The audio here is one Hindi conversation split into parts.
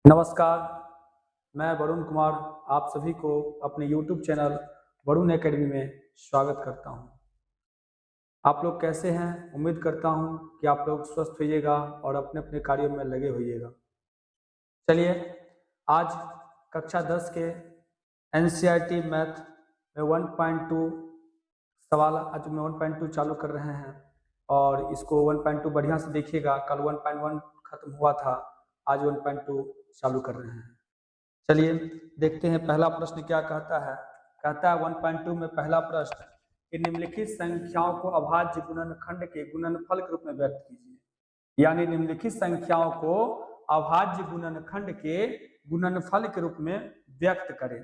नमस्कार, मैं वरुण कुमार आप सभी को अपने YouTube चैनल वरुण एकेडमी में स्वागत करता हूं। आप लोग कैसे हैं? उम्मीद करता हूं कि आप लोग स्वस्थ होइएगा और अपने अपने कार्यों में लगे होइएगा। चलिए, आज कक्षा 10 के NCERT मैथ में 1.2 सवाल आज में 1.2 चालू कर रहे हैं और इसको 1.2 बढ़िया से देखिएगा। कल 1.1 खत्म हुआ था, आज 1.2 चालू कर रहे हैं। चलिए देखते हैं पहला प्रश्न क्या कहता है। कहता है 1.2 में पहला प्रश्न कि निम्नलिखित संख्याओं को अभाज्य गुणनखंड के गुणनफल के रूप में व्यक्त कीजिए। यानी निम्नलिखित संख्याओं को अभाज्य गुणनखंड के गुणनफल के रूप में व्यक्त करें।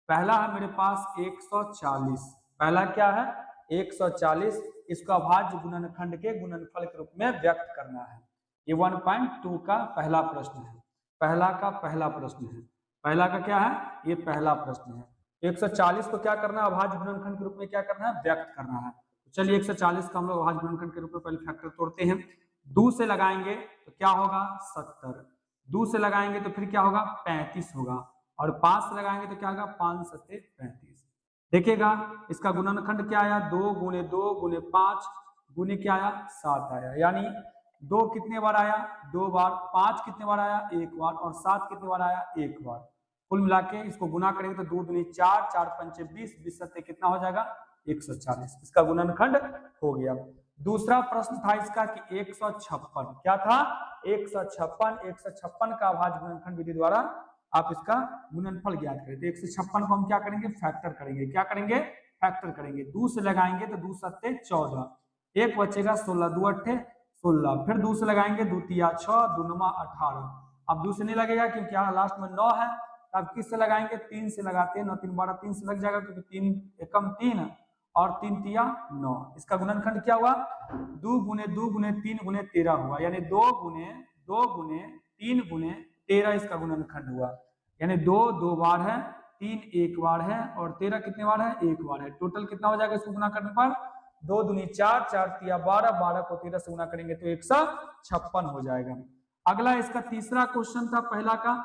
पहला है मेरे पास 140। पहला क्या है? 140। इसको अभाज्य गुणनखंड के गुणनफल के रूप में व्यक्त करना है। ये 1.2 का पहला प्रश्न है। पहला का पहला प्रश्न है। पहला का क्या है? ये पहला प्रश्न है। 140 को क्या करना है? अभाज्य गुणनखंड के रूप में क्या करना है? व्यक्त करना है। चलिए 140 का हम लोग अभाज्य गुणनखंड के रूप में पहले फैक्टर तोड़ते हैं। 2 से लगाएंगे तो क्या होगा? 70। 2 से लगाएंगे तो फिर क्या होगा? 35 होगा। और 5 से लगाएंगे तो क्या होगा? 5 7 35। देखिएगा इसका गुणनखंड क्या आया? 2 गुणे 2 गुणे 5 गुणे क्या आया? 7 आया। यानी 2 कितने बार आया? 2 बार। 5 कितने बार आया? 1 बार। और 7 कितने बार आया? 1 बार। कुल मिला के इसको गुना करेंगे तो 2 दूनी 4, 4 पंचे 20, 20 सत्ते कितना हो जाएगा? 140। इसका गुणनखंड हो गया। दूसरा प्रश्न था इसका कि 156। क्या था? 156। 156 का अभाज्य गुणनखंड विधि द्वारा आप इसका गुणनफल ज्ञात करें। तो 156 को हम क्या करेंगे? फैक्टर करेंगे। क्या करेंगे? फैक्टर करेंगे। 2 से लगाएंगे तो 2 सत्ते 14, 1 बचेगा 16, 2 अट्ठे 16। फिर 2 से लगाएंगे 2 तिया 6, 2 नमा 18। अब 2 से नहीं लगेगा क्योंकि यहाँ लास्ट में 9 है। अब किससे लगाएंगे? 3 से लगाते हैं। 9 3 12, 3 से लग जाएगा क्योंकि 3 एकम 3 और 3 तिया 9। इसका गुणनखंड क्या हुआ? 2 गुणे 2 गुणे 3 गुणे 13 हुआ। यानी 2 गुणे 3 गुणे 13 इसका गुणनखंड हुआ। यानी 2 2 बार है, 3 1 बार है और 13 कितने बार है? 1 बार है। टोटल कितना हो जाएगा इसको गुना करने पर? 2 दूनी 4, 4 तिया 12, 12 को 13 से गुना करेंगे तो 156 हो जाएगा। अगला इसका तीसरा क्वेश्चन था पहला का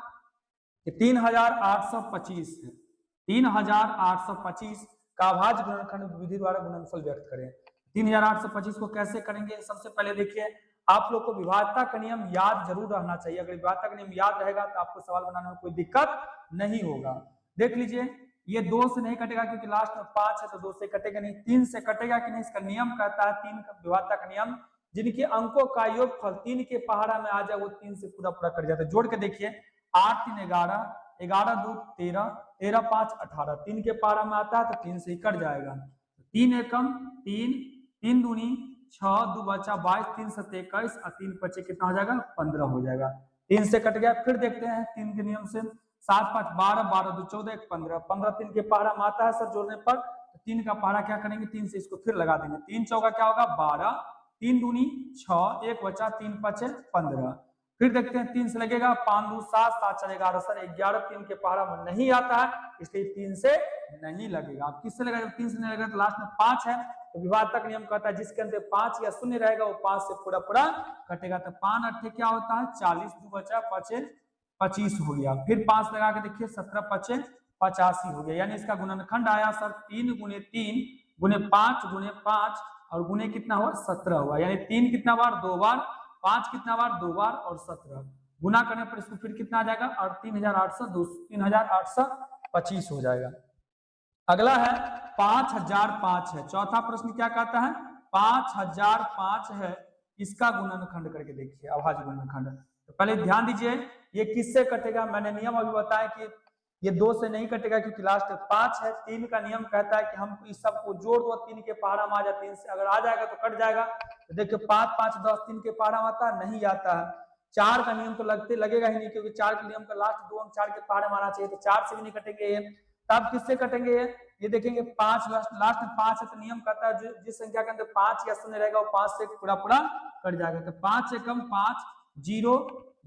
3825 है। 3825 का अभाज्य गुणनखंड विधि द्वारा गुणनफल व्यक्त करें। 3825 को कैसे करेंगे? सबसे पहले देखिए, आप लोग को विभाज्यता का नियम याद जरूर रहना चाहिए। अगर विभाज्यता का नियम याद रहेगा तो आपको सवाल बनाने में कोई दिक्कत नहीं होगा। देख लीजिए, ये 2 से नहीं कटेगा क्योंकि लास्ट में 5 है तो 2 से कटेगा नहीं। 3 से कटेगा कि नहीं? इसका नियम कहता है 3 का विभाज्यता का नियम, जिनके अंकों का योगफल 3 के पहाड़ा में आ जाए वो 3 से पूरा पूरा कट जाता है। जोड़ के देखिए, 8 3 11, 11 2 13, 13 5 18। 3 के पहाड़ा में आता है तो 3 से ही कट जाएगा। 3 एकम 3, 3 दूनी 6, 2 बचा 22, 3 7 21 और 3 पचे कितना हो जाएगा? 15 हो जाएगा। 3 से कट गया। फिर देखते हैं 3 के नियम से। 7 5 12, 12 2 14, 1 15। 15 3 के पहाड़ा में आता है सर जोड़ने पर। 3 का पहाड़ा क्या करेंगे? 3 से इसको फिर लगा देंगे। 3 चौका क्या होगा? 12, 3 दूनी 6, 1 बचा 3 पचे 15। फिर देखते हैं 3 से लगेगा 5 2 7, 7 4 11। सर 11 3 के पहाड़ा में नहीं आता है इसलिए 3 से नहीं लगेगा। अब किससे लगेगा? 3 से नहीं लगेगा तो लास्ट में 5 है। तो विभाज्यता का नियम कहता है जिसके अंदर 5 या शून्य रहेगा वो 5 से पूरा पूरा कटेगा। तो 5 अट्ठे क्या होता है? 40, 2 बचा 5 25 हो गया। फिर 5 लगा के देखिए 17 5 85 हो गया। यानी इसका गुणनखंड आया सर 3 गुणे 3 गुणे 5 गुणे 5 और गुणे कितना हुआ? 17 हुआ। यानी 3 कितना बार? 2 बार। 5 कितना बार? 2 बार और 17 गुना करने पर इसको फिर कितना आ जाएगा? और 3825 हो जाएगा। अगला है 5005 है। चौथा प्रश्न क्या कहता है? 5005 है। इसका गुणनखंड करके देखिए, अभाज्य गुणनखंड। तो पहले ध्यान दीजिए ये किससे कटेगा? मैंने नियम अभी बताया कि ये 2 से नहीं कटेगा क्योंकि लास्ट 5 है। 3 का नियम कहता है कि हम इस सबको जोड़ दो, 3 के पहाड़ा में आ जाए। 3 से अगर आ जाएगा तो कट जाएगा। तो देखिए 5 5 10, 3 के पहाड़ा में आता है? नहीं आता है। 4 का नियम तो लगेगा ही नहीं क्योंकि 4 के नियम का लास्ट 2 अंक 4 के पहाड़े में आना चाहिए। तो 4 से भी नहीं कटेंगे ये। तब किससे कटेंगे? ये देखेंगे 5 लास्ट में 5 है तो नियम कहता है जिस संख्या के अंदर 5 या शून्य रहेगा वो 5 से पूरा पूरा कट जाएगा। तो 5 एकम 5 0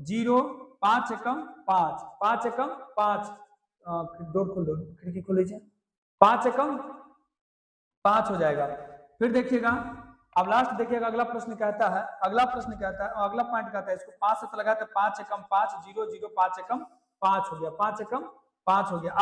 0, 5 एकम 5, 5 एकम 5, डोर खोल दो, खिड़की खोल लीजिए। 5 एकम 5 हो जाएगा। फिर देखिएगा अब लास्ट देखिएगा, अगला प्रश्न कहता है, अगला पॉइंट कहता है, इसको 5 से लगाए तो 5 एकम 5, 0 0, 5 एकम 5 हो गया, 5 एकम 5 हो गया।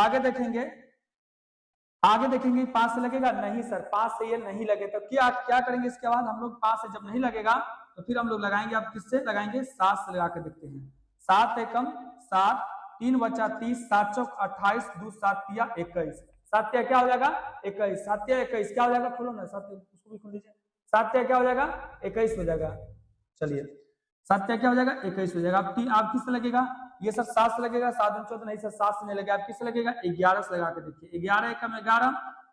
आगे देखेंगे 5 से लगेगा नहीं सर, 5 से ये नहीं लगे तो क्या करेंगे इसके बाद हम लोग? 5 से जब नहीं लगेगा तो फिर हम लोग लगाएंगे, अब किससे लगाएंगे? 7 से लगा के देखते हैं। 7 एकम 7, 3 बचा 30, 7 चौक 28, 2 7 तिया 21, 7 तिया क्या हो जाएगा? 21, 7 तिया 21 क्या हो जाएगा? खोलो ना, 7 उसको भी खोल दीजिए। 7 तिया क्या हो जाएगा? 21 हो जाएगा। चलिए 7 तिया क्या हो जाएगा? 21 हो जाएगा। आप किससे लगेगा? ये सर 7 से लगेगा, 7 14 नहीं सर 7 से नहीं लगेगा, आप किससे लगेगा? 11 से लगा के देखिए। 11 एकम 11,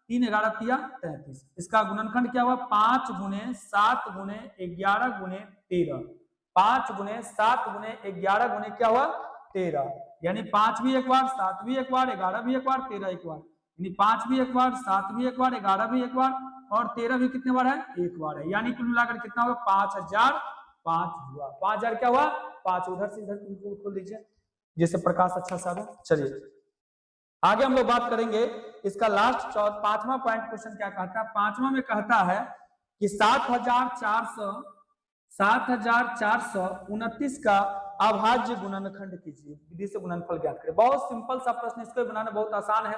3 11 तिया 33, इसका गुणनखंड क्या हुआ? 5 गुने 7 गुने 11 गुने 13, 5 गुने 7 गुने 11 गुने क्या हुआ? 13, यानी 5 भी एक बार, 7 भी एक बार, 11 भी एक बार, 13 एक बार, यानी 5 भी एक बार, 7 भी एक बार, 11 भी एक बार और 13 भी कितने बार है? एक बार है, यानी कुल मिलाकर कितना होगा? 5005 हुआ। 5000 क्या हुआ? 5। उधर से इधर खोल दीजिए जिससे प्रकाश अच्छा सा हो। चलिए आगे हम लोग बात करेंगे इसका लास्ट 5वां पॉइंट क्वेश्चन क्या कहता है? 5वां में कहता है कि 7429 का अभाज्य गुणनखंड कीजिए, विधि से गुणनफल ज्ञात करें। बहुत सिंपल सा प्रश्न, इसको बनाना बहुत आसान है।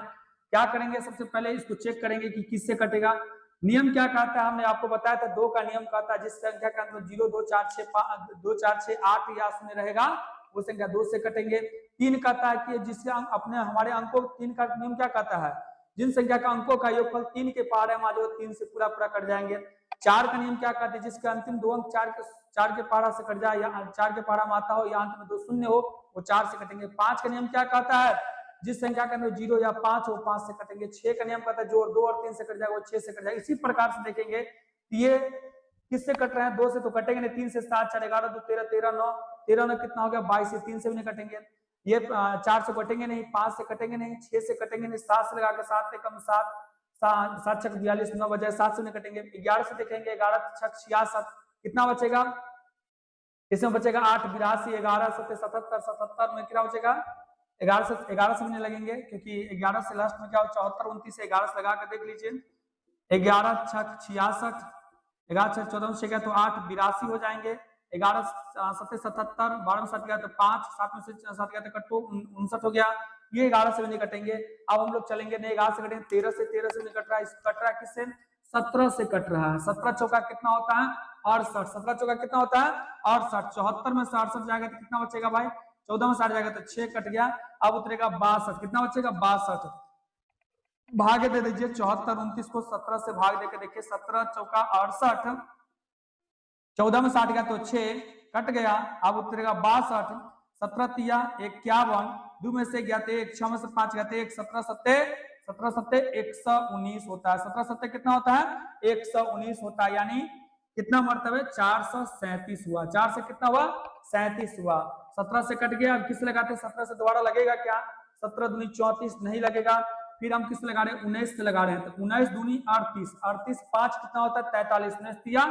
क्या करेंगे? सबसे पहले इसको चेक करेंगे कि किससे कटेगा। नियम क्या कहता है? हमने आपको बताया था 2 का नियम कहता है जिस संख्या का अंक 0 2 4 6 8 या उसमें रहेगा वो संख्या 2 से कटेंगे। 3 कहता है कि जिससे अपने हमारे अंकों, 3 का नियम क्या कहता है? जिन संख्या का अंकों का योगफल 3 के पहाड़े में आ जाओ 3 से पूरा कट जाएंगे। 4 का नियम क्या कहते हैं? जिसके अंतिम 2 अंक 4 के पहाड़ा से कट जाए या 4 के पहाड़ा में आता हो या अंत में 2 शून्य हो वो 4 से कटेंगे। 5 का नियम क्या कहता है? जिस संख्या के अंदर 0 या 5 हो 5 से कटेंगे। 6 का नियम कहता है जो 2 और 3 से कट जाएगा वो 6 से कट जाएगा। इसी प्रकार से देखेंगे ये किससे कट रहे हैं? 2 से तो कटेंगे नहीं, 3 से 7 4 11 2 13 13 9 13 9 कितना हो गया? 22 से 3 से भी नहीं कटेंगे। ये 4 से कटेंगे नहीं, 5 से कटेंगे नहीं, 6 से कटेंगे नहीं, 7 से लगा के 7 एकम 7 7 छक 42 9 बजाय 7 से नहीं कटेंगे। 11 से देखेंगे 11 छक 66 कितना बचेगा? इसमें बचेगा 8 82 11 7 77 77 में कितना बचेगा? 11 से भी नहीं लगेंगे क्योंकि 11 से लास्ट में क्या हो? 74 29 से 11 से लगा के देख लीजिए। 11 छक 66 11 छक 14 से गया तो 8 82 हो जाएंगे। 11 7 77 12 में 7 गया तो 5 7 में से 7 गया तो कटो 59 हो गया। ये 11 से भी नहीं कटेंगे। अब हम लोग चलेंगे नहीं 11 से कटेंगे 13 से नहीं कट रहा है। कट रहा है किससे? 17 से कट रहा है। 17 चौका कितना होता है? 68। 17 चौका कितना होता है? 68। 74 में से 68 जाएगा तो कितना बचेगा भाई? 14 में 60 जाएगा तो 6 कट गया। अब उतरेगा 62 कितना बचेगा? 62 भागे दे दीजिए 74 29 को 17 से भाग देके देखिए 17 चौका 68 14 में 60 गया तो 6 कट गया। अब उतरेगा 62 17 तिया 51 2 में से गया तो 1 6 में से 5 गया तो 1 17 सत्ते 119 होता है। 17 सत्ते कितना होता है? 119 होता है, यानी कितना मरतबे? 437 हुआ। 4 से कितना हुआ? 37 हुआ। 17 से कट गया। अब किस लगाते? 17 से दोबारा लगेगा क्या? 17 दूनी 34 नहीं लगेगा। फिर हम किस लगा रहे हैं? 19 से लगा रहे हैं तो 19 दूनी 38 38 5 कितना होता है? 43 19 तिया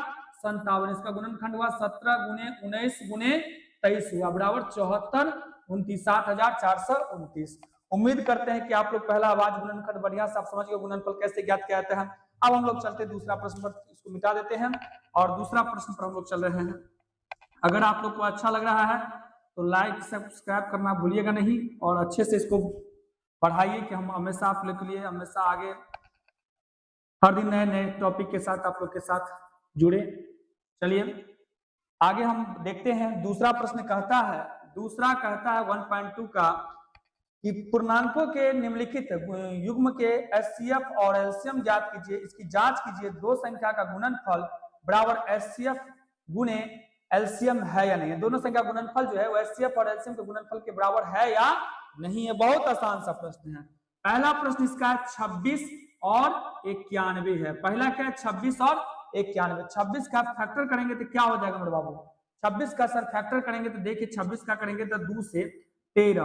57। इसका गुणनखंड हुआ 17 गुने 19 गुने 23 हुआ बराबर 74 29 7429। उम्मीद करते हैं कि आप लोग पहला आवाज गुणनखंड बढ़िया से आप समझ गए गुणनफल कैसे ज्ञात किया जाता है। अब हम लोग चलते दूसरा प्रश्न पर, इसको मिटा देते हैं और दूसरा प्रश्न पर हम लोग चल रहे हैं। अगर आप लोग को अच्छा लग रहा है तो लाइक सब्सक्राइब करना भूलिएगा नहीं और अच्छे से इसको पढ़ाइए कि हम हमेशा आप लोग के लिए हमेशा आगे हर दिन नए नए टॉपिक के साथ आप लोग के साथ जुड़े। चलिए आगे हम देखते हैं। दूसरा प्रश्न कहता है 1.2 का कि पूर्णांकों के निम्नलिखित युग्म के एचसीएफ और एलसीएम ज्ञात कीजिए। इसकी जांच कीजिए। 2 संख्या का गुणनफल बराबर एचसीएफ गुने एलसीएम है या नहीं। दोनों संख्या गुणनफल जो है वो एचसीएफ और एलसीएम के गुणनफल के बराबर है या नहीं है। बहुत आसान सा प्रश्न है। पहला प्रश्न इसका 26 और 91 है। पहला क्या है? 26 और 91। 26 का फैक्टर करेंगे तो क्या हो जाएगा मेरे बाबू? 26 का सर फैक्टर करेंगे तो देखिए 26 का करेंगे तो 2 से 13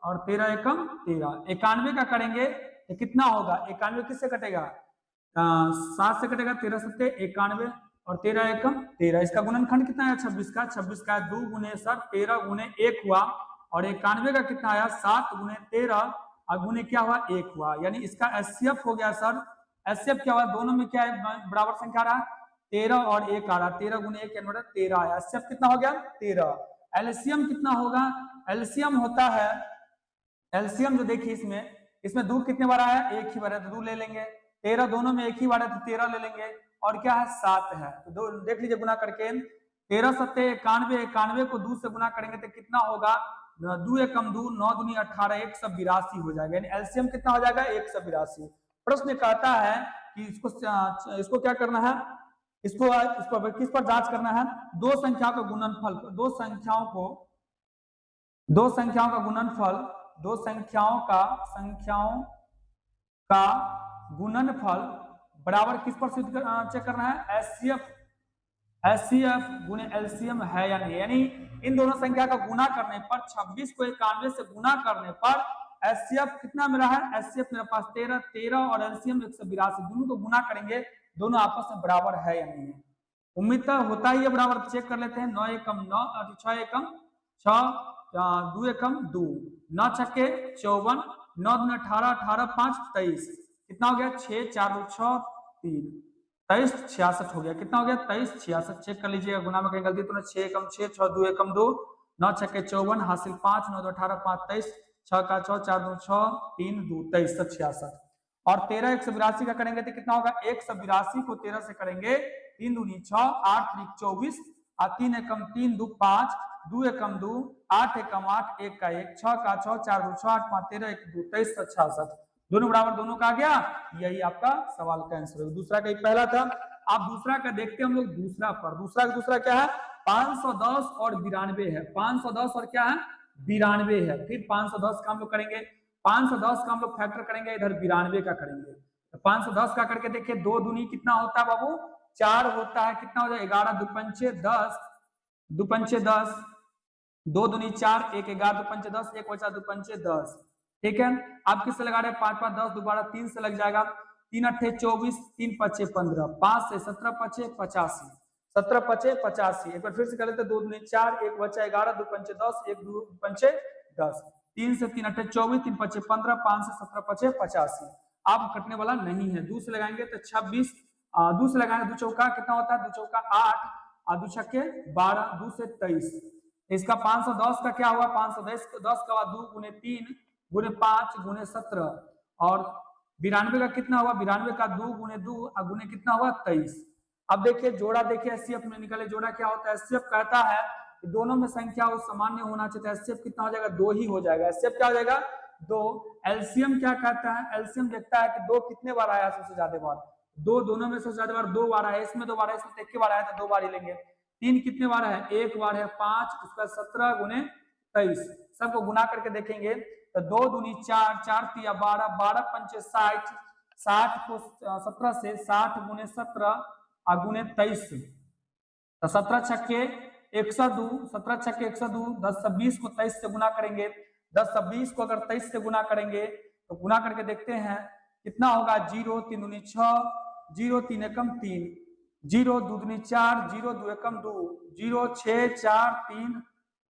और 13 एकम 13। 91 का करेंगे तो कितना होगा? 91 किससे कटेगा? 7 से कटेगा। 13 सत्ते 91 और 13 एकम 13। इसका गुणनखंड कितना है? 26 का 2 गुने सर 13 गुने 1 हुआ और 91 का कितना आया? 7 गुने 13 और गुने क्या हुआ? 1 हुआ। यानी इसका एचसीएफ हो गया सर। एचसीएफ क्या हुआ? दोनों में क्या है? बराबर संख्या रहा। 13 और 1 आ रहा, 13 गुने 1 इन्वर्टर 13 आया। एचसीएफ कितना हो गया 13। एलसीएम कितना होगा, एलसीएम होता है, एलसीएम जो देखिए इसमें दो कितने बार आया, एक ही बार है तो 2 ले लेंगे, 13 दोनों में एक ही बार है तो 13 ले लेंगे, और क्या है 7 है तो 2 देख लीजिए गुना करके, 13 सत्ते 91, 91 को 2 से गुना करेंगे तो कितना होगा, 2 एकम 2, 9 दूनी 18, 182 हो जाएगा, यानी एलसीएम कितना हो जाएगा 182। प्रश्न कहता है कि इसको क्या करना है, इसको किस पर जांच करना है, दो संख्याओं का गुणनफल, दो संख्याओं का गुणनफल बराबर किस पर चेक करना है, एचसीएफ गुणे एलसीएम है या नहीं, यानी इन दोनों संख्या का गुना करने पर 26 को 91 से गुना करने पर एचसीएफ कितना मेरा है, एचसीएफ मेरे पास 13 और एलसीएम 182, दोनों को गुना करेंगे, दोनों आपस में बराबर है या नहीं है। उम्मीद तो होता ही है बराबर, चेक कर लेते हैं। 9 एकम 9, 6 एकम 6, 2 एकम 2, 9 छक्के 54, 9 दूनी 18, 18 5 23, कितना हो गया 6 4 6 3, 23 66 हो गया, कितना हो गया 23 66। चेक कर लीजिएगा, गुना में कहीं गलती तो नहीं, 6 एकम 6, 6 2 एकम 2, 9 छक्के 54, हासिल 5, 9 2 18 5 23, 6 का 6 4 2 6 3 2 23 66। और 13 182 का करेंगे तो कितना होगा, 182 को 13 से करेंगे, 3 दूनी 6, 8 3 24, 3 एकम 3 2 5, 2 एकम 2, 8 एकम 8, 1 का 1, 6 का 6 4 2 6 8 5 13 1 2 23 66, दोनों बराबर, दोनों का आ गया, यही आपका सवाल का आंसर है। दूसरा का पहला था, आप दूसरा का देखते हैं हम लोग, दूसरा पर दूसरा क्या है, 510 और 92 है, 510 और क्या है 92 है, फिर 510 का हम लोग करेंगे, 510 का हम लोग फैक्टर करेंगे, इधर 92 का करेंगे, तो 510 का करके देखिए, 2 दूनी कितना होता है बाबू 4 होता है, कितना हो जाए 11 2 पंचे 10, 2 पंचे 10, 2 दूनी 4, 1 11 2 पंचे 10, 1 बचा 2 पंचे 10, ठीक है। आप किससे लगा रहे हैं, 5 5 10, दोबारा 3 से लग जाएगा, 3 अट्ठे 24, 3 पचे 15, 5 से 17 पचे 85, 17 पचे 85, एक बार फिर से कर लेते, 2 दूनी 4, 1 बचा 11 2 पंचे 10, 1 2 पंचे 10, 3 से 3 अट्ठे 24, 3 पचे 15, 5 से 17 पचे 85, आप कटने वाला नहीं है, 2 से लगाएंगे तो 26, 2 से लगाएंगे 2 चौका कितना होता है, 2 चौका 8, 2 छक्के 12, 2 से 23, इसका 510 का क्या हुआ, 510 का बाद 2 गुने 3 गुने 5 गुने 17, और 92 का कितना हुआ, 92 का 2 गुने 2 गुने कितना हुआ 23। अब देखिए जोड़ा, देखिए एचसीएफ में निकाले, जोड़ा क्या होता है, एचसीएफ कहता है कि दोनों में संख्या सामान्य होना चाहिए, एचसीएफ कितना हो जाएगा 2 ही हो जाएगा, एचसीएफ क्या हो जाएगा 2। एलसीएम क्या कहता है, एलसीएम देखता है कि 2 कितने बार आया सबसे ज्यादा बार, 2 दोनों में सबसे ज्यादा बार 2 बार आया, इसमें 2 बार है, इसमें 1 बार आया तो 2 बार ही लेंगे, 3 कितने बार है 1 बार है, 5 उसका 17 गुने 23, सबको गुना करके देखेंगे तो 2 दूनी 4, 4 तिया 12, 12 पंचे 60, 60 को 17 से 60 गुने 17 गुने 23, तो 17 छक्के 102, 17 छक्के 102, 10 से 20 को 23 से गुना करेंगे, 10 से 20 को अगर 23 से गुना करेंगे तो गुना करके देखते हैं कितना होगा, 0 3 दूनी 6, 0 3 एकम 3, 0 2 दूनी 4, 0 2 एकम 2, 0 6 4 3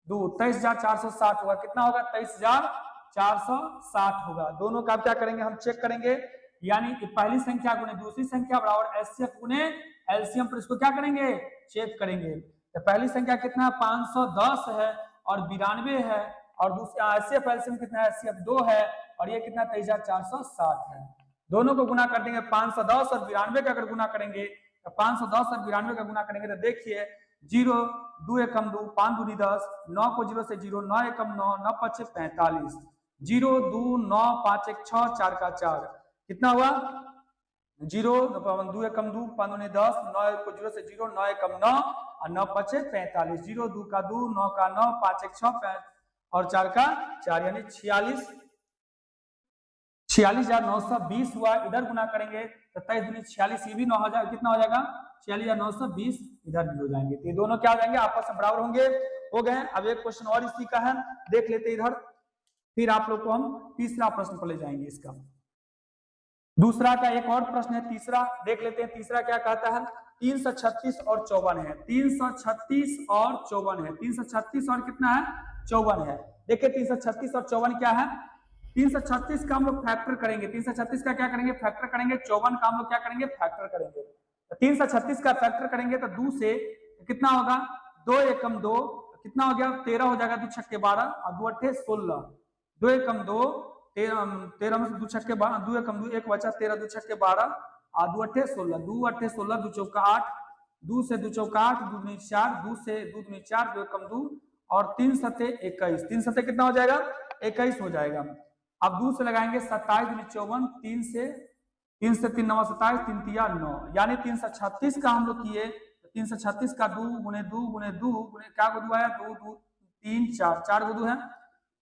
2, 23,460 होगा, कितना होगा 23,460 होगा। दोनों का क्या करेंगे, हम चेक करेंगे, यानी पहली संख्या गुने दूसरी संख्या बराबर एचसीएफ गुने एलसीएम, पर इसको क्या करेंगे चेक करेंगे, तो पहली संख्या कितना है 510 है और 92 है, और दूसरा एचसीएफ एलसीएम कितना है, एचसीएफ 2 है और ये कितना 23,460 है। दोनों को गुना कर देंगे, 510 और 92 का अगर गुना करेंगे तो 510 और 92 का गुना करेंगे तो देखिए 0 2 एकम 2, 5 दूनी 10, 9 को 0 से 0, 9 एकम 9, 9 पचे 45, 0 2 9 5 1 6 4 का 4, कितना हुआ 0 2 एकम 2, 5 दूनी 10, 9 को 0 से 0, 9 एकम 9 और 9 पचे 45, 0 2 का 2, 9 का 9, 5 1 6 5 और 4 का 4, यानी 46,920 हुआ। इधर गुना करेंगे 27 दूनी 46, ये भी 9,000 कितना हो जाएगा 46,920, इधर भी हो जाएंगे, तो ये दोनों क्या हो जाएंगे आपस में बराबर होंगे, हो गए। अब एक क्वेश्चन और इसी का है, देख लेते इधर, फिर आप लोग को हम तीसरा प्रश्न पर ले जाएंगे। इसका दूसरा का एक और प्रश्न है, तीसरा देख लेते हैं। तीसरा क्या कहता है, 336 और 54 है, 336 और 54 है, 336 और कितना है 54 है। देखिए 336 और 54 क्या है, 336 का हम लोग फैक्टर करेंगे, 336 का क्या करेंगे फैक्टर करेंगे, 54 का हम लोग क्या करेंगे फैक्टर करेंगे। 336 का फैक्टर करेंगे तो 2 से कितना होगा, 2 एकम 2 कितना हो गया 13 हो जाएगा, 2 छक्के 12 और 2 अट्ठे 16, 2 एकम 2 13 में 2 छक्के 12, 2 एकम 2 एक बचा 13, 2 छक्के 12 और 2 अट्ठे 16, 2 अट्ठे 16, 2 चौका 8, 2 से 2 चौका 8, 2 दूनी 4, 2 से 2 दूनी 4, 2 एकम 2 और 3 सते 21, 3 सते कितना हो जाएगा 21 हो जाएगा। अब 2 से लगाएंगे 27 दूनी 54, 3 से 3 9 27, 3 तिया 9, यानी 336 का हम लोग किए, 336 का 2 गुने 2 गुने 2 गुने क्या को 2 आया 2 2 3 4 4 को 2 है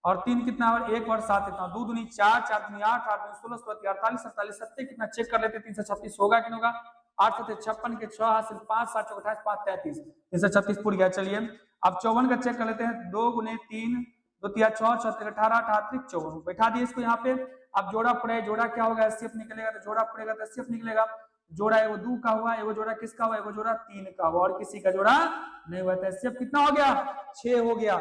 और 3 कितना और 1 और 7 कितना 2 दूनी 4 4 दूनी 8 8 दूनी 16 16 48 47 सत्ते कितना चेक कर लेते 336 होगा कि नहीं होगा, 8 सत्ते 56 के 6 हासिल 5 7 चौक 28 5 33 336 पूरी गया। चलिए अब 54 का चेक कर लेते हैं, 2 गुने 3 2 तिया 6 6 18 18 54 बैठा दिए इसको यहाँ पे। अब जोड़ा पड़े, जोड़ा क्या होगा एचसीएफ निकलेगा, तो जोड़ा पड़ेगा तो एचसीएफ निकलेगा। जोड़ा एगो 2 का हुआ, एगो जोड़ा किसका हुआ, एगो जोड़ा 3 का हुआ और किसी का जोड़ा नहीं हुआ, तो एचसीएफ कितना हो गया 6 हो गया।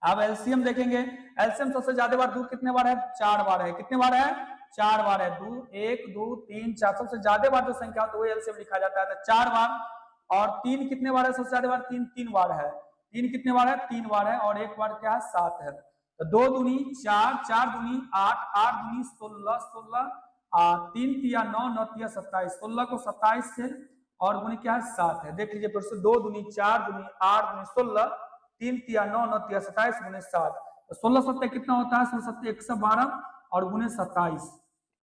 अब एलसीएम देखेंगे, एलसीएम सबसे ज्यादा बार 2 कितने बार है 4 बार है, कितने बार है 4 बार है, 2 1 2 3 4 सबसे ज्यादा बार जो संख्या होती है वो एलसीएम लिखा जाता है, तो 4 बार। और 3 कितने बार है सबसे ज्यादा बार 3 3 बार है, 3 कितने बार है 3 बार है और 1 बार क्या है 7 है, तो 2 दूनी 4 4 दूनी 8 8 दूनी 16 16 3 तिया 9 9 तिया 27 16 को 27 से और गुनी क्या है 7 है। देख लीजिए फिर से 2 दूनी 4 दूनी 8 दूनी 16 3 तिया 9 9 तिया 27 गुने 7, तो 16 सत्ते कितना होता है 16 सत्ते 112 और गुने 27,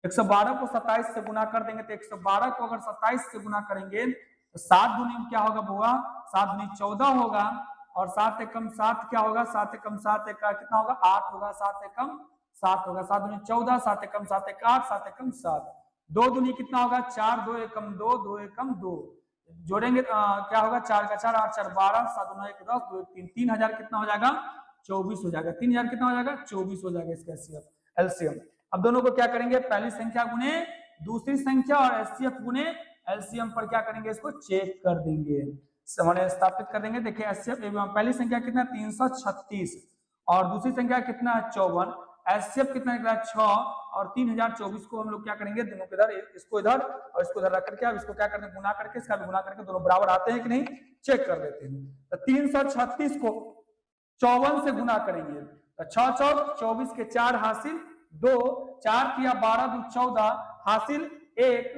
112 को 27 से गुना कर देंगे तो 112 को अगर 27 से गुना करेंगे तो 7 दूनी क्या होगा बुआ 7 दूनी 14 होगा और 7 एकम 7 क्या होगा 7 एकम 7 एक कितना होगा 8 होगा, 7 एकम 7 होगा, 7 दूनी 14 7 एकम 7 एक 8 7 एकम 7, 2 दूनी कितना होगा 4 2 एकम 2 2 एकम 2 जोड़ेंगे क्या होगा 4 का 4 8 4 12 7 9 1 10 2 1 3 3000 कितना हो जाएगा 24 हो जाएगा, 3000 कितना हो जाएगा 24 हो जाएगा इसका एलसीएम। अब दोनों को क्या करेंगे पहली संख्या गुने दूसरी संख्या और एचसीएफ गुने एलसीएम पर क्या करेंगे इसको चेक कर देंगे, मैंने स्थापित कर देंगे। देखिए एचसीएफ पहली संख्या कितना 336 और दूसरी संख्या कितना है 54, एचसीएफ कितना निकला 6 और 3024 को हम लोग क्या करेंगे दोनों के इधर इसको इधर और इसको इधर रख करके अब इसको क्या करते हैं गुना करके इसका भी गुना करके दोनों बराबर आते हैं कि नहीं चेक कर लेते हैं। तो 336 को 54 से गुना करेंगे तो 6 चौक 24 के 4 हासिल 2 4 तिया 12 2 14 हासिल 1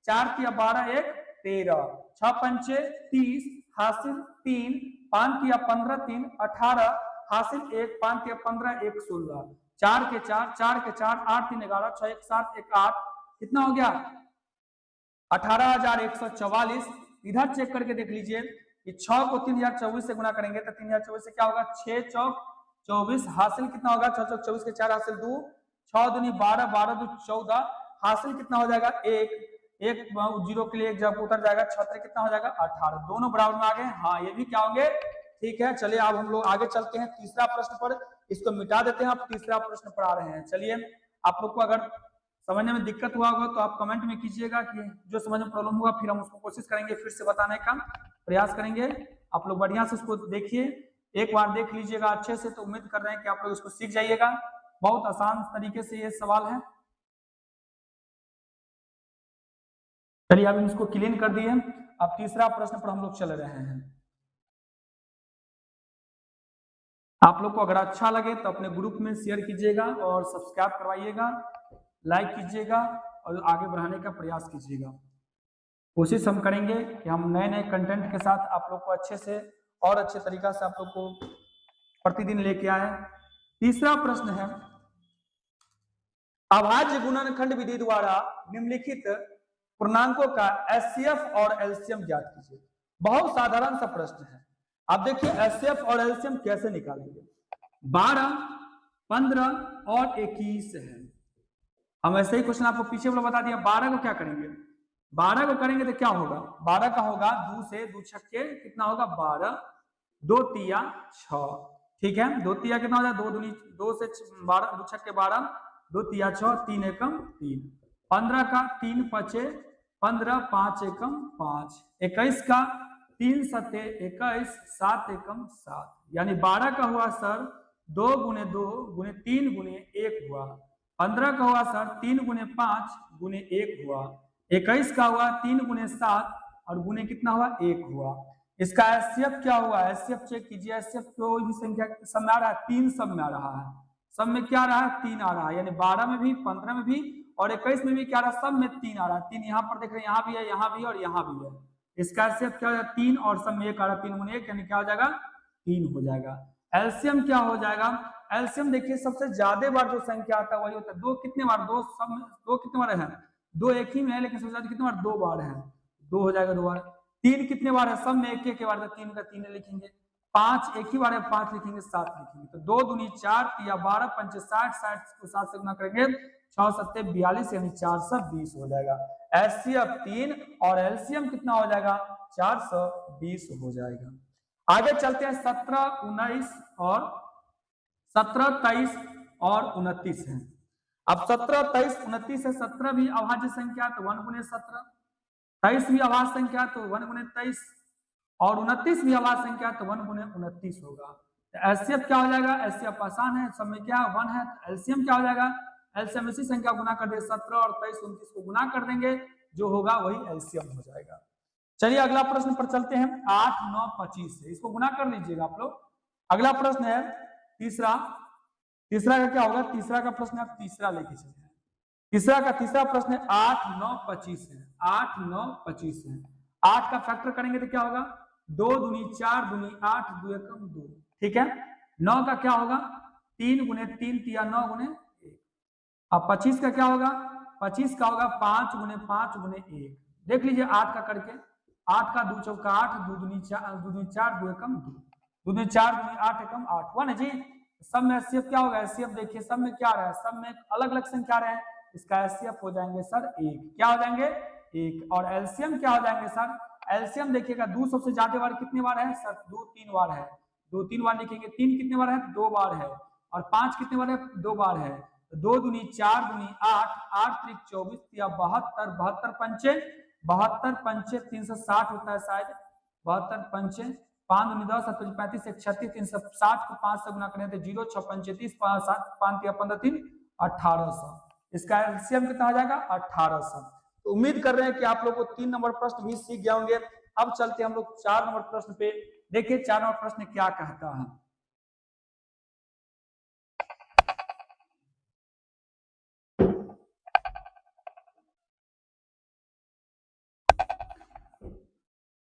4 तिया 12 1 13 6 पंचे 30 हासिल 3 5 तिया 15 3 18 हासिल 1 5 तिया 15 1 16 4 के 4 के 4 8 3 11 6 1 7 1 8 कितना हो गया 18144। इधर चेक करके देख लीजिए कि 6 को 3024 से गुना करेंगे तो 3024 से क्या होगा 6 चौक 24 हासिल कितना होगा 6 चौक 24 के 4 हासिल 2 6 दूनी 12 12 2 14 हासिल कितना हो जाएगा 1 1 जीरो के लिए एक जब उतर जाएगा 6 कितना हो जाएगा 18, दोनों बराबर में आ गए। हाँ ये भी क्या होंगे ठीक है। चलिए अब हम लोग आगे चलते हैं तीसरा प्रश्न पर, इसको मिटा देते हैं। आप तीसरा प्रश्न पर आ रहे हैं। चलिए आप लोग को अगर समझने में दिक्कत हुआ होगा तो आप कमेंट में कीजिएगा कि जो समझ में प्रॉब्लम होगा, फिर हम उसको कोशिश करेंगे फिर से बताने का प्रयास करेंगे। आप लोग बढ़िया से उसको देखिए, एक बार देख लीजिएगा अच्छे से, तो उम्मीद कर रहे हैं कि आप लोग इसको सीख जाइएगा। बहुत आसान तरीके से ये सवाल है। चलिए अब इसको क्लीन कर दिए। अब तीसरा प्रश्न पर हम लोग चल रहे हैं। आप लोग को अगर अच्छा लगे तो अपने ग्रुप में शेयर कीजिएगा और सब्सक्राइब करवाइएगा, लाइक कीजिएगा और आगे बढ़ाने का प्रयास कीजिएगा। कोशिश हम करेंगे कि हम नए नए कंटेंट के साथ आप लोग को अच्छे से और अच्छे तरीका से आप लोग को प्रतिदिन लेके आए। तीसरा प्रश्न है, अभाज्य गुणनखंड विधि द्वारा निम्नलिखित पूर्णांकों का एचसीएफ और एलसीएम ज्ञात कीजिए। बहुत साधारण सा प्रश्न है। आप देखिए एचसीएफ और एलसीएम कैसे निकालेंगे। 12, 15 और 21 है। हम ऐसे ही क्वेश्चन आपको पीछे वाला बता दिया। 12 को क्या करेंगे, 12 को करेंगे तो क्या होगा, 12 का होगा 2 से 2 छक्के कितना होगा 12, 2 तिया 6, ठीक है। 2 तिया कितना हो जाए 2 दूनी 2 से 12 2 छक्के 12, 2 तिया 6, 3 एकम 3। 15 का 3 पचे 15, 5 एकम 5। 21 का 3 सते 21, 7 एकम 7। यानी 12 का हुआ सर 2 गुने 2 गुने 3 गुने 1 हुआ। 15 का हुआ सर 3 गुने 5 गुने 1 हुआ। 21 का हुआ 3 गुने 7 और गुने कितना हुआ 1 हुआ। इसका एचसीएफ क्या हुआ, एचसीएफ चेक कीजिए, एचसीएफ कोई भी संख्या सब में आ रहा है 3, सब में आ रहा है, सब में क्या आ रहा है 3 आ रहा है, यानी 12 में भी 15 में भी और 21 में भी क्या आ रहा है, सब में 3 आ रहा है। 3 यहाँ पर देख रहे हैं, यहाँ भी है, यहाँ भी है और यहाँ भी है। इसका एचसीएफ क्या हो जाएगा 3 और सब में 1 आ रहा है, 3 गुने 1 यानी क्या हो जाएगा 3 हो जाएगा। एलसीएम क्या हो जाएगा, एलसीएम देखिए सबसे ज्यादा बार जो संख्या आता है वही होता है। 2 कितने बार, 2 सब में 2 कितने बार है, 2 एक ही में है, लेकिन सबसे ज्यादा कितने बार 2 बार है, 2 हो जाएगा 2 बार। 3 कितने बार है, सब में एक एक बार, 3 का 3 लिखेंगे। 5 एक ही बार है, 5 लिखेंगे, 7 लिखेंगे। तो 2 दूनी 4 या 12 पंच 60, 60 को 7 से गुना करेंगे 6 सत्ते 42 यानी 420 हो जाएगा। एचसीएफ 3 और एलसीएम कितना हो जाएगा 420 हो जाएगा। आगे चलते हैं 17, 19 और 17, 23 और 29 है। अब 17, 23, 29 है। 17 भी अभाज्य संख्या तो 1 गुने 17, 23 भी अभाज्य संख्या तो 1 गुने 23 और 29 भी अभाज्य संख्या तो 1 गुने 29 होगा। तो एचसीएफ क्या हो जाएगा, एचसीएफ आसान है, सब में क्या 1 है, तो एलसीएम क्या हो जाएगा, एलसीएम इसी संख्या गुना कर दे 17 और 23, 29 को गुना कर देंगे, जो होगा वही एलसीएम हो जाएगा। चलिए अगला प्रश्न पर चलते हैं। 8, 9, 25 है, इसको गुना कर लीजिएगा आप लोग। अगला प्रश्न है तीसरा। तीसरा का क्या होगा, तीसरा का प्रश्न आप तीसरा लेके चलिए। तीसरा प्रश्न है 8, 9, 25 है। 8, 9, 25 है। 8 का फैक्टर करेंगे तो क्या होगा 2 दूनी 4 दूनी 8 2 एकम 2, ठीक है। 9 का क्या होगा 3 गुने 3 या 9 गुने 1। अब 25 का क्या होगा, 25 का होगा 5 गुने 5 गुने 1। देख लीजिए 8 का करके, 8 का 2 चौका 8, 2 दूनी 4 2 एकम 2, 2 दूनी 4 दूनी 8 एकम 8 1 है जी। सब में एचसीएफ क्या होगा, एचसीएफ देखिए सब में क्या आ रहा है, सब में अलग अलग संख्या रहे हैं, इसका एचसीएफ हो जाएंगे सर 1, क्या हो जाएंगे 1। और एलसीएम क्या हो जाएंगे सर, एलसीएम देखिएगा 2 सबसे ज्यादा बार कितने बार है सर 2 3 बार है, 2 3 बार लिखेंगे। 3 कितने बार है 2 बार है और 5 कितने बार है 2 बार है। 2 दूनी 4 दूनी 8 8 त्रिक 24 या 72 72 पंचे 72 पंचे 360 होता है शायद, 72 पंचे 5 दूनी 10 7 35 1 36 360 को 5 से गुना करें तो 0 6 पंचे 30 5 7 5 या 15 3 1800। इसका एलसीएम कितना हो जाएगा 1800। तो उम्मीद कर रहे हैं कि आप लोग को 3 नंबर प्रश्न भी सीख गए होंगे। अब चलते हैं हम लोग 4 नंबर प्रश्न पे। देखिए 4 नंबर प्रश्न क्या कहता है।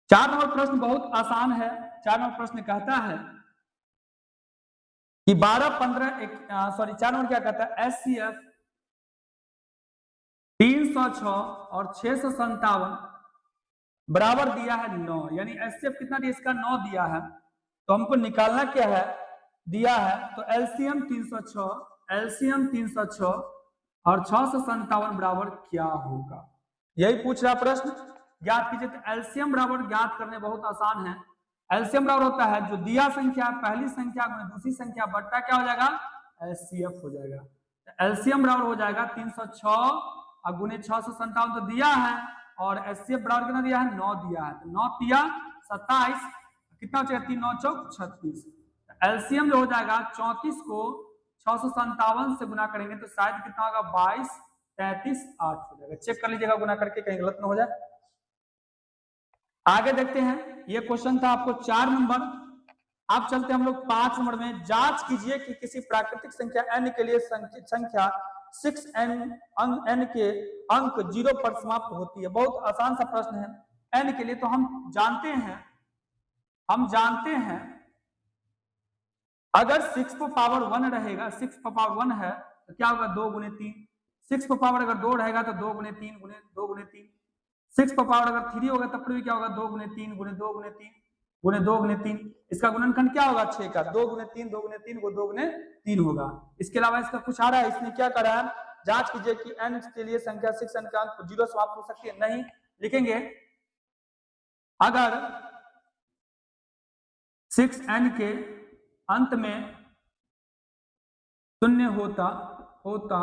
चार नंबर प्रश्न बहुत आसान है। 4 नंबर प्रश्न कहता है कि 12 15 सॉरी 4 नंबर क्या कहता है, एचसीएफ 306 और 657 बराबर दिया है 9, यानी एचसीएफ कितना दिया, इसका 9 दिया है। तो हमको निकालना क्या है, दिया है तो एलसीएम 306, एलसीएम 306 और 657 बराबर क्या होगा, यही पूछ रहा प्रश्न। ज्ञात कीजिए। तो एलसीएम बराबर ज्ञात करने बहुत आसान है। एलसीएम बराबर होता है जो दिया संख्या पहली संख्या गुणे दूसरी संख्या बट्टा क्या हो जाएगा एचसीएफ हो जाएगा। तो एलसीएम बराबर हो जाएगा 306 और गुणे 657 तो दिया है और एचसीएफ बराबर कितना दिया है 9 दिया है। तो 9 दिया 27 कितना हो जाएगा 3 9 चौक 36। एलसीएम जो हो जाएगा 34 को 657 से गुना करेंगे तो शायद कितना होगा 22 33 8 हो जाएगा। चेक कर लीजिएगा गुना करके कहीं गलत ना हो जाए। आगे देखते हैं, ये क्वेश्चन था आपको 4 नंबर। अब चलते हैं हम लोग 5 नंबर में। जांच कीजिए कि किसी प्राकृतिक संख्या n के लिए संख्या 6n के अंक 0 पर समाप्त होती है। बहुत आसान सा प्रश्न है। n के लिए तो हम जानते हैं अगर 6 पर पावर 1 रहेगा, 6 पर पावर 1 है तो क्या होगा 2 गुने 3। 6 पर पावर अगर 2 रहेगा तो 2 गुने 3 गुने 2 गुने 3। 6 पर पावर अगर 3 होगा तब भी क्या होगा 2 गुने 3 गुने 2 गुने 3 गुने 2 गुने 3। इसका गुणनखंड क्या होगा 6 का 2 गुने 3 2 गुने 3 को 2 गुने 3 होगा। इसके अलावा इसका कुछ आ रहा है, इसने क्या करा है, जांच कीजिए कि n के लिए संख्या 6n का अंक 0 समाप्त हो सकती है। नहीं लिखेंगे, अगर 6n के अंत में 0 होता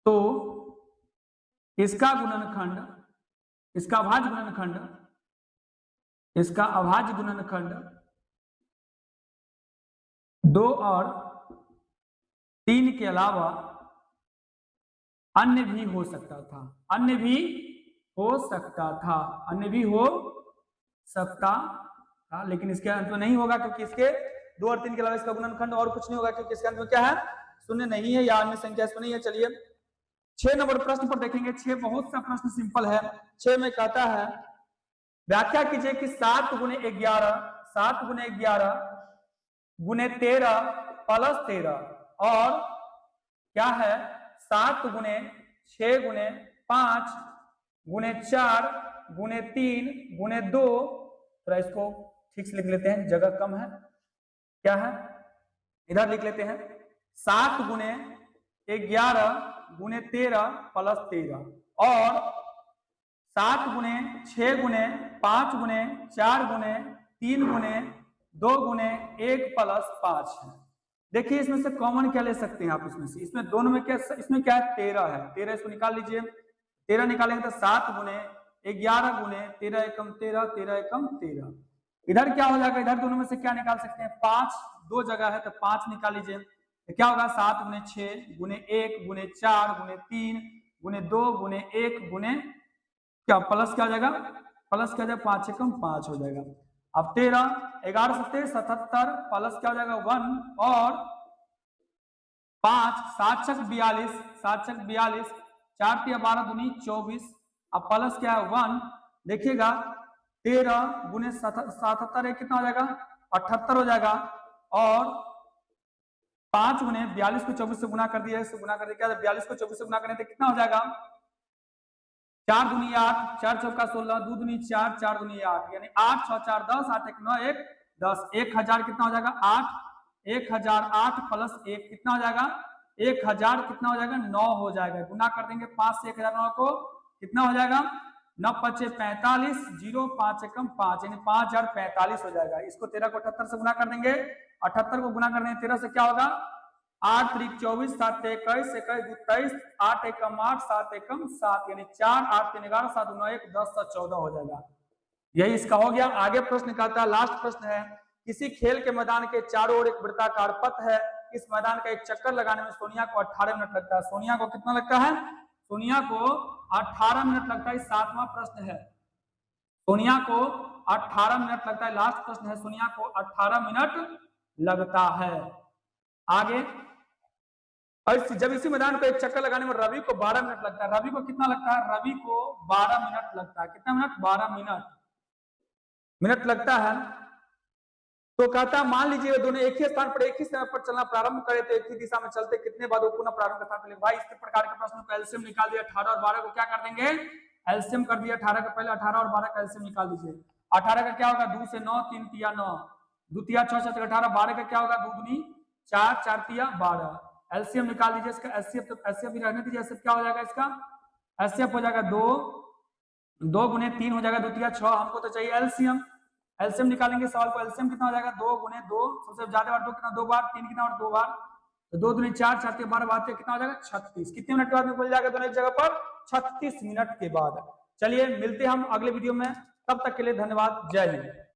तो इसका अभाज्य गुणनखंड 2 और 3 के अलावा अन्य भी हो सकता था। अन्य भी हो सकता था, अन्य भी हो सकता था, लेकिन इसके अंत में नहीं होगा क्योंकि इसके 2 और 3 के अलावा इसका गुणनखंड और कुछ नहीं होगा क्योंकि इसके अंत में क्या है, शून्य नहीं है या अन्य संख्या इसमें नहीं है। चलिए 6 नंबर प्रश्न पर देखेंगे। 6 बहुत सा प्रश्न सिंपल है। 6 में कहता है व्याख्या कीजिए कि 7 गुने 11 7 गुने 11 गुने 13 प्लस 13 और क्या है 7 गुने 6 गुने 5 गुने 4 गुने 3 गुने 2। थोड़ा इसको ठीक से लिख लेते हैं, जगह कम है। क्या है, इधर लिख लेते हैं 7 गुने 11 गुने 13 प्लस 13 और 7 गुने 6 गुने 5 गुने 4 गुने 3 गुने 2 गुने 1 प्लस 5 है। देखिए इसमें से कॉमन क्या ले सकते हैं आप, इसमें से इसमें दोनों में क्या, इसमें क्या है 13 है, 13 इसको निकाल लीजिए। 13 निकालेंगे तो 7 गुने 11 गुने 13 एकम 13 13 एकम 13। इधर क्या हो जाएगा, इधर दोनों में से क्या निकाल सकते हैं 5, 2 जगह है तो 5 निकाल लीजिए। तो क्या होगा 7 गुने 6 गुने 1 गुने 4 गुने 3 गुने 2 गुने 1 गुने क्या प्लस क्या हो जाएगा, प्लस क्या हो जाएगा 5 एकम 5 हो जाएगा। अब 13 11 7 77 प्लस क्या हो जाएगा 1 और 5 7 छक 42 7 छक 42 4 3 12 दूनी 24। अब प्लस क्या है 1। देखिएगा 13 गुने 77 कितना हो जाएगा 78 हो जाएगा और 5 गुने 42 को 24 से गुना कर दिया, इससे गुना कर दिया, 42 को 24 से गुना करें तो कितना हो जाएगा 4 दूनी 8 4 चौका 16 2 दूनी 4 4 दूनी 8 यानी 8 6 4 10 8 1 9 1 10। 1000 कितना हो जाएगा 8, 1008 प्लस 1 कितना हो जाएगा 1000 कितना हो जाएगा 9 हो जाएगा। गुना कर देंगे 5 से 1009 को कितना हो जाएगा 9 5 45 0 5 एकम 5 यानी 5045 हो जाएगा। इसको 13 को 78 से गुना कर देंगे, 78 को गुना कर देंगे 13 से क्या होगा 8 3 24 7 21 21 2 23 8 एकम 8 7 एकम 7 यानी 4 8 3 11 7 9 1 10 7 14 हो जाएगा। यही इसका हो गया। आगे प्रश्न निकालता है, लास्ट प्रश्न है। किसी खेल के मैदान के चारों ओर एक वृत्ताकार पथ है। इस मैदान का एक चक्कर लगाने में सोनिया को 18 मिनट लगता है। सोनिया को कितना लगता है, सोनिया को 18 मिनट लगता है। 7वां प्रश्न है, सोनिया को 18 मिनट लगता है। लास्ट प्रश्न है, सोनिया को 18 मिनट लगता है। आगे और जब इसी मैदान को एक चक्कर लगाने में रवि को 12 मिनट लगता है। रवि को कितना लगता है, रवि को 12 मिनट लगता है। कितना मिनट 12 मिनट लगता है। तो कहता है मान लीजिए दोनों एक ही स्थान पर एक ही समय पर चलना प्रारंभ करे तो एक ही दिशा में चलते कितने बाद वो पुनः प्रारंभ स्थान पर। भाई इस प्रकार के प्रश्नों का एलसीएम निकाल दिया। 18 और 12 को क्या कर देंगे, एलसीएम कर दिया। 18 का पहले 18 और 12 का एलसीएम निकाल दीजिए। 18 का क्या होगा 2 से 9 3 तिया 9 2 तिया 6 7 18। 12 का क्या होगा 2 दूनी 4 4 तिया 12। एलसीएम निकाल दीजिए इसका। एचसीएफ तो एचसीएफ भी रहने दीजिए। एचसीएफ क्या हो जाएगा इसका, एचसीएफ हो जाएगा 2 गुने 3 हो जाएगा 2 तिया 6। हमको तो चाहिए एलसीएम। एलसीएम निकालेंगे सवाल को। एलसीएम कितना हो जाएगा 2 गुने 2 सबसे ज्यादा बार 2 कितना 2 बार, 3 कितना और 2 बार, तो 2 दूनी 4 4 के 12 बार कितना हो जाएगा 36। कितने मिनट के बाद में मिल जाएगा दोनों एक जगह पर 36 मिनट के बाद। चलिए मिलते हैं हम अगले वीडियो में, तब तक के लिए धन्यवाद। जय हिंद।